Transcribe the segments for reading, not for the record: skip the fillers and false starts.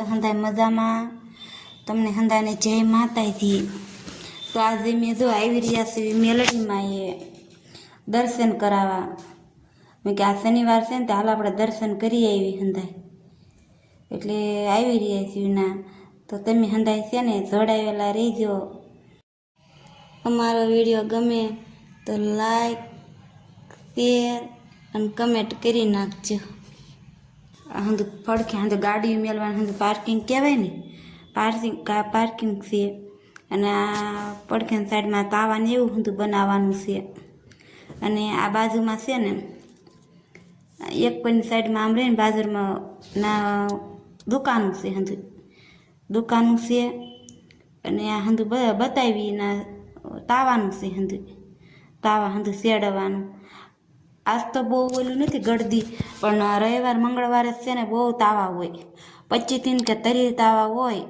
હંધાય મજામાં તમને હંધાને જય માતાજી। તો આજે મેં જો આવી રહ્યા છે મેલડીમાં એ દર્શન કરાવવા। મેં કે આ શનિવાર છે ને તો હાલ આપણે દર્શન કરી આવી હંધાય, એટલે આવી રહ્યા છીએ ના। તો તમે હંધાય છે ને જોડાયેલા રહેજો। અમારો વિડીયો ગમે તો લાઈક શેર અને કમેન્ટ કરી નાખજો। હંધુ પડખે હંધુ ગાડી મેળવાનું હંધુ પાર્કિંગ કહેવાય ને, પાર્કિંગ છે। અને આ પડખેની સાઈડમાં તાવાને એવું હંધુ બનાવવાનું છે। અને આ બાજુમાં છે ને એક કોઈની સાઈડમાં આમ રહીને બાજુમાં ના દુકાનું છે, હંધુ દુકાનું છે। અને આ હંધુ બતાવી ના તાવાનું છે, હંધુ તાવા હંધુ શેડવાનું। આજ તો બહુ ઓલું નથી ગળદી, પણ રવિવાર મંગળવારે છે ને બહુ તાવા હોય, 25 કે 30 તાવા હોય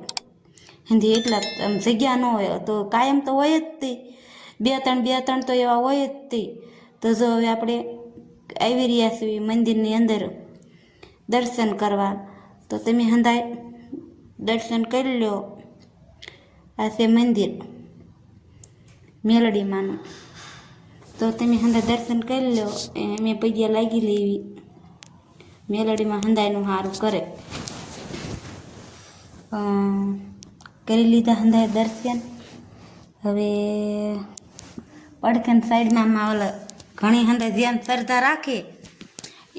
હિન્દી। એટલા જગ્યા ન હોય તો કાયમ તો હોય જ તે, બે ત્રણ તો એવા હોય જ તે। તો જો હવે આપણે આવી રહ્યા છીએ મંદિરની અંદર દર્શન કરવા, તો તમે હંધાય દર્શન કરી લો। આ છે મંદિર મેલડીમાંનું, તો તમે હંધા દર્શન કરી લો। મેં પૈયા લાગી લેવી મેલડીમાં હંધાયનું સારું કરે। કરી લીધા હંધાય દર્શન। હવે પડખેની સાઈડમાં ઓલા ઘણી હંધાય જેમ શ્રદ્ધા રાખે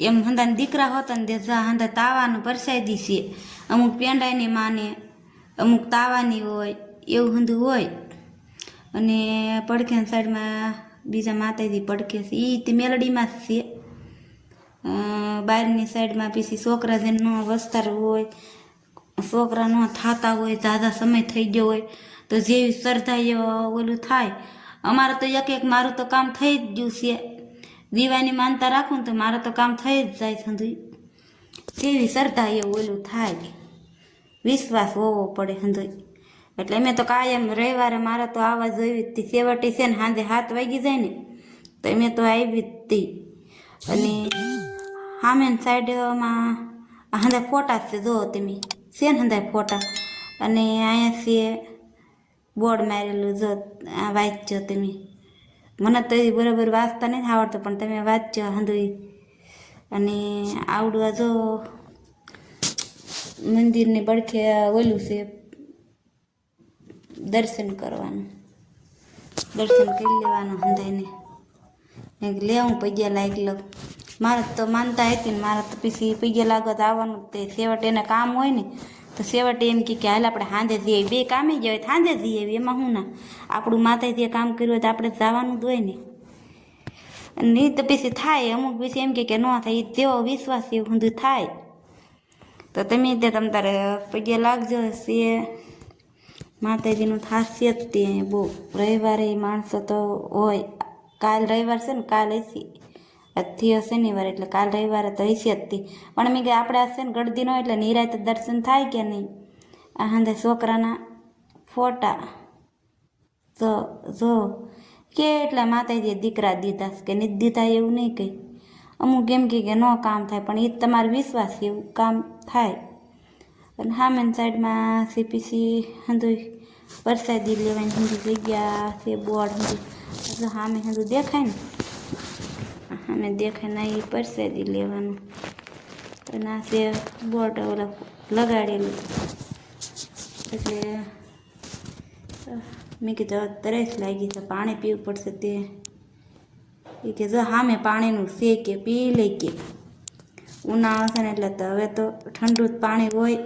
એમ હંધાને દીકરા હોતા ને તે હંધા તાવાનું પરસાદી છે। અમુક પેંડાની માને, અમુક તાવાની હોય, એવું હંધું હોય। અને પડખેની સાઈડમાં બીજા માતાજી પડખે છે એ તે મેલડીમાં જ છે। બહારની સાઈડમાં પછી છોકરા જેનો વસ્તાર હોય, છોકરા ન થતા હોય, ઝાઝા સમય થઈ ગયો હોય તો જેવી શ્રદ્ધા એ ઓલું થાય। અમારે તો એક મારું તો કામ થઈ જ ગયું છે, દીવાની માનતા રાખું ને તો મારે તો કામ થઈ જ જાય હંધુ। જેવી શ્રદ્ધા એ ઓલું થાય, વિશ્વાસ હોવો પડે હંધુ। એટલે અમે તો કાયમ રવિવારે મારે તો આવા જોઈ હતી, સેવટી છે ને સાંજે 7 વાગી જાય ને તો અમે તો આવી જ હતી। અને સામેની સાઈડમાં હંધા ફોટા છે, જો તમે છે ને હંધા ફોટા। અને અહીંયા છે બોર્ડ મારેલું, જો આ વાંચજો તમે। મને તો એ બરાબર વાંચતા નથી આવડતું, પણ તમે વાંચજો હંધુ। અને આવડવા જો મંદિરની પડખે ઓલું છે દર્શન કરવાનું, દર્શન કરી લેવાનું હંધાઈને। લે હું પૈયા લાગી લઉં, મારે તો માનતા હતી ને મારે તો પછી પૈયા લાગવા તો આવવાનું તે છેવટે એને કામ હોય ને તો છેવટે એમ કે હાલ આપણે સાંજે જઈએ, બે કામે જ હોય સાંજે જઈએ, એમાં શું ના આપણું માતાજીએ કામ કર્યું હોય તો આપણે જવાનું જ હોય ને। અને એ તો પછી થાય, અમુક પછી એમ કે ન થાય, જેવો વિશ્વાસ એવું ઊંધું થાય। તો તમે તે તમ તારે પૈયા લાગજો છે, માતાજીનું ખાસિયત તે બહુ। રવિવારે માણસો તો હોય, કાલ રવિવાર છે ને કાલ હશે, આજથી શનિવાર એટલે કાલ રવિવારે તો હશે જ તે। પણ મેં કે આપણે આ છે ને ગળદી ન હોય એટલે નિરાતે દર્શન થાય કે નહીં। આ હાંધે છોકરાના ફોટા તો જો કેટલા માતાજીએ દીકરા દીધા કે નથી દીધા એવું નહીં કંઈ, અમુક એમ કે ન કામ થાય, પણ એ તમારો વિશ્વાસ એવું કામ થાય। અને સામેની સાઈડમાં સીપીસી હંધુ પ્રસાદી લેવાની હંધુ જગ્યા છે, બોર્ડ હંધુ સામે હંધુ દેખાય ને, સામે દેખાય ને એ પ્રસાદી લેવાનું। અને આ છે બોર્ડ ઓલા લગાડેલું, એટલે મેં કીધું તરસ લાગી છે, પાણી પીવું પડશે। તે એ કે જો સામે પાણીનું છે કે પી લે કે, ઉનાળો છે ને એટલે તો હવે તો ઠંડુ પાણી હોય,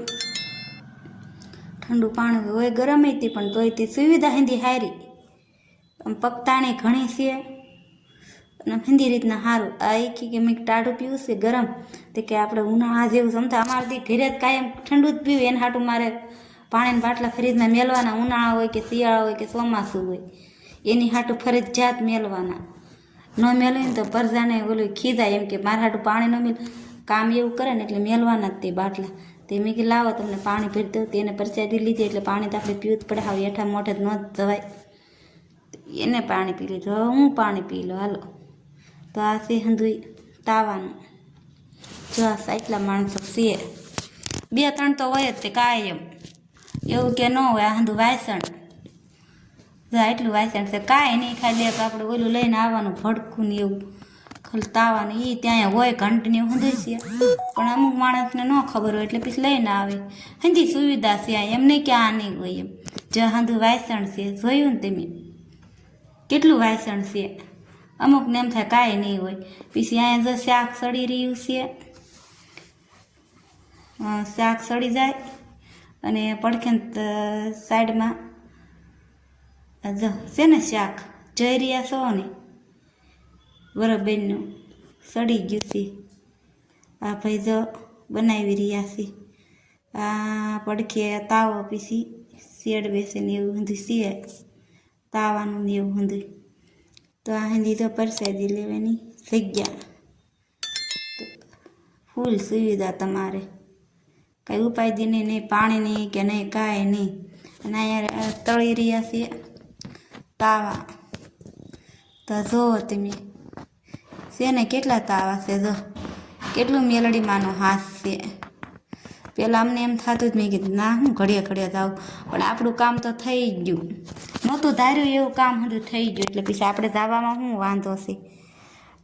ઠંડુ પાણી હોય ગરમ હતી, પણ તોય તે સુવિધા હિન્દી સારી, આમ પગતાણી ઘણી છે અને હિન્દી રીતના સારું। આ એક કે મેં ટાઢું પીવું છે ગરમ, તે કે આપણે ઉનાળા જેવું સમજા અમારાથી ઘરે જ કાયમ ઠંડુ જ પીવું, એને હાટું મારે પાણીના બાટલા ફ્રીજમાં મેળવાના, ઉનાળા હોય કે શિયાળા હોય કે ચોમાસું હોય એની હાટું ફરજિયાત મેળવાના। ન મેળવીને તો પરજાને ઓલું ખીજાય એમ કે મારા હાટું પાણી ન મેળ, કામ એવું કરે ને એટલે મેળવાના જ તે બાટલા। તે મેં કે લાવો તમને પાણી ભરી દઉં, તેને પરસાદી લીધી એટલે પાણી તો આપણે પીવું જ પડે, હાવ હેઠા મોઢે જ ન જવાય, એને પાણી પી લીધું। હવે હું પાણી પી લો હાલો। તો આ છે હંધુય તાવાનું, જો આ એટલા માણસો છે 2-3 તો હોય જ તે કાયમ, એવું કે ન હોય આ હંધું વાસણ એટલું વાસણ છે કાંઈ નહીં, ખાલી એક આપણે ઓલું લઈને આવવાનું ભડકું ને એવું ખાલી તાવાનું એ ત્યાં હોય ઘંટની ઊંધી છે, પણ અમુક માણસને ન ખબર હોય એટલે પછી લઈને આવે. હંધી સુવિધા છે એમ નહીં કે આ નહીં હોય એમ, જે હંધું વાસણ છે જોયું ને તમે કેટલું વાસણ છે. અમુકને એમ થાય કાંઈ નહીં હોય. પછી અહીંયા જો શાક સડી રહ્યું છે, શાક સડી જાય અને પડખે સાઈડમાં જો છે ને શાક જઈ રહ્યા છો ને બરાબરનું સડી ગયું છે. આ ભાઈ જો બનાવી રહ્યા છે. આ પડખે તાવો પીસી શેડ બેસે ને એવું બધું છે, તાવાનું ને એવું બધું. તો આ હંધી તો પરસાદી લેવાની જગ્યા, ફૂલ સુવિધા તમારે, કાંઈ ઉપાધિ નહીં પાણીની કે નહીં કાંઈ નહીં. અને અહીંયા તળી રહ્યા છે તાવા, તો જુઓ તમે છે ને કેટલા તાવા છે, જો કેટલું મેલડીમાંનો હાથ છે. પહેલાં અમને એમ થતું જ મેં કીધું ના હું ઘડીએ જાઉં, પણ આપણું કામ તો થઈ ગયું, નહોતું ધાર્યું એવું કામ બધું થઈ ગયું, એટલે પછી આપણે જવામાં શું વાંધો છે.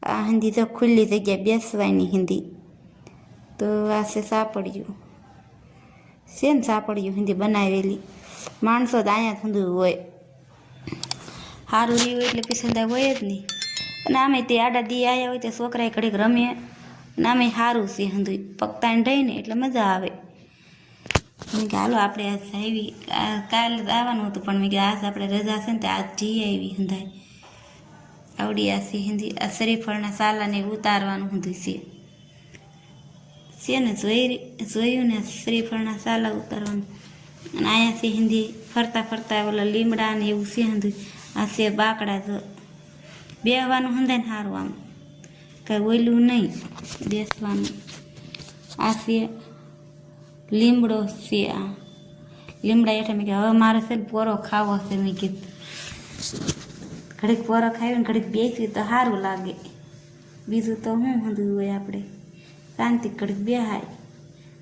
આ હિન્દી તો ખુલ્લી જગ્યાએ બેસવાની હિન્દી, તો આ છે સાપડ્યું છે ને, સાપડ્યું હિન્દી બનાવેલી. માણસો તો અહીંયા થતું હોય સારું રહ્યું એટલે પછી બધા હોય જ નહીં. અને આમે તે આડા દી આવ્યા હોય તો છોકરાએ ઘડીક રમે, અને આમે સારું છે હંધું પગતાને રહીને એટલે મજા આવે. મેં કે હાલો આપણે આજ આવી, કાલે આવવાનું હતું પણ મેં કે આજ આપણે રજા છે ને તો આજ જઈ આવી હંધાય આવડી આ છે હિન્દી. આ શરીફળના સાલાને ઉતારવાનું હંધું છે ને જોયું ને શ્રીફળના સાલા ઉતારવાનું. અને અહીંયાથી હિન્દી ફરતા ઓલા લીમડા ને એવું છે હંધું. આ છે બાકડા, જો બેસવાનું હંધાય ને સારું, આમ કાંઈ ઓયલું નહીં બેસવાનું. આ છે લીમડો છે, આ લીમડા હેઠળ મેં કે હવે મારે છે ને પોરો ખાવો છે. મેં કીધું ઘડીક પોરો ખાવી ને ઘડીક બેસી તો સારું લાગે, બીજું તો શું હંધું હોય આપણે શાંતિ ઘડીક બેહાય.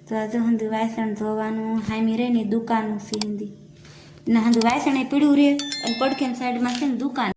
તો આ જો હંધું વાસણ ધોવાનું હામી રહે ને દુકાનું છે હિન્દી ને, હંધું વાસણ એ પીળું રહે અને પડખેની સાઈડમાં છે ને દુકાન